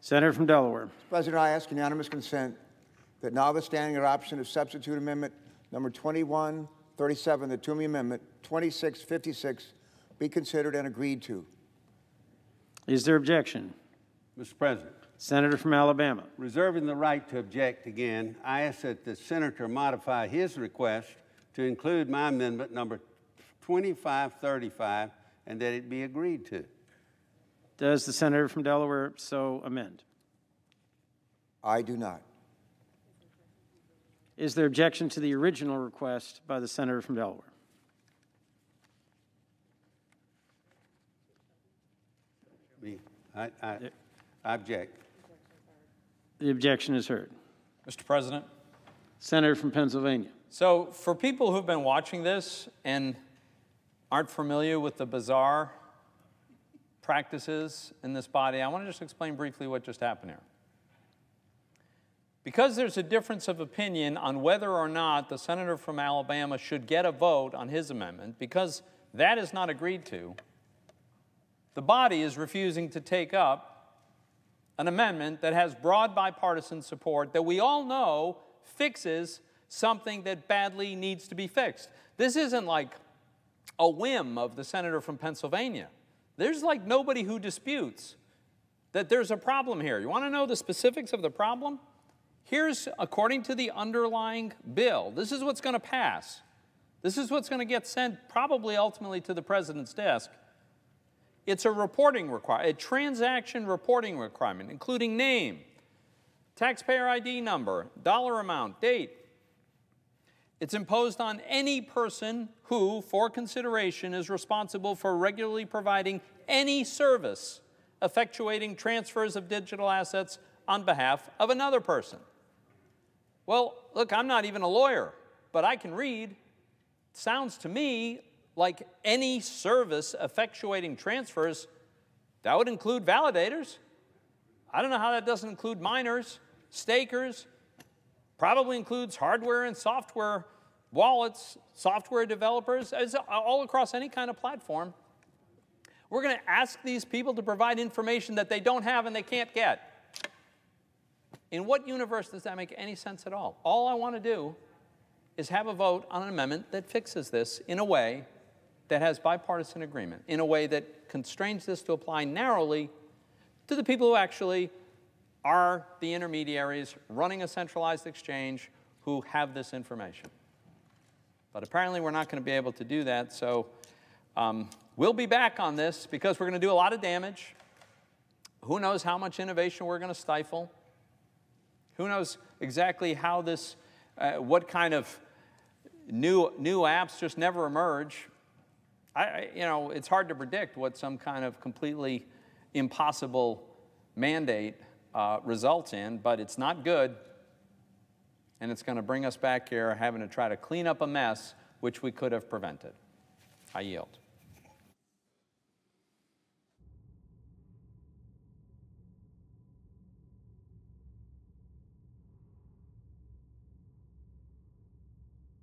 Senator from Delaware. Mr. President, I ask unanimous consent that notwithstanding adoption of substitute amendment number 2137, the Toomey Amendment 2656 be considered and agreed to. Is there objection? Mr. President, Senator from Alabama. reserving the right to object again, I ask that the senator modify his request to include my amendment number 2535 and that it be agreed to. Does the senator from Delaware so amend? I do not. Is there objection to the original request by the senator from Delaware? I object. The objection is heard. Mr. President. Senator from Pennsylvania. So for people who've been watching this and aren't familiar with the bizarre practices in this body, I want to just explain briefly what just happened here. Because there's a difference of opinion on whether or not the senator from Alabama should get a vote on his amendment, because that is not agreed to, the body is refusing to take up an amendment that has broad bipartisan support that we all know fixes something that badly needs to be fixed. This isn't like a whim of the senator from Pennsylvania. There's like nobody who disputes that there's a problem here. You want to know the specifics of the problem? Here's, according to the underlying bill, this is what's going to pass. This is what's going to get sent probably ultimately to the president's desk. It's a reporting requirement, a transaction reporting requirement, including name, taxpayer ID number, dollar amount, date. It's imposed on any person who, for consideration, is responsible for regularly providing any service effectuating transfers of digital assets on behalf of another person. Well, look, I'm not even a lawyer, but I can read. It sounds to me like any service effectuating transfers, that would include validators. I don't know how that doesn't include miners, stakers, probably includes hardware and software wallets, software developers, all across any kind of platform. We're going to ask these people to provide information that they don't have and they can't get. In what universe does that make any sense at all? All I want to do is have a vote on an amendment that fixes this in a way that has bipartisan agreement, in a way that constrains this to apply narrowly to the people who actually are the intermediaries running a centralized exchange who have this information. But apparently we're not going to be able to do that, so we'll be back on this because we're going to do a lot of damage. Who knows how much innovation we're going to stifle? Who knows exactly how this, what kind of new apps just never emerge. You know, it's hard to predict what some kind of completely impossible mandate results in, but it's not good, and it's going to bring us back here having to try to clean up a mess which we could have prevented. I yield.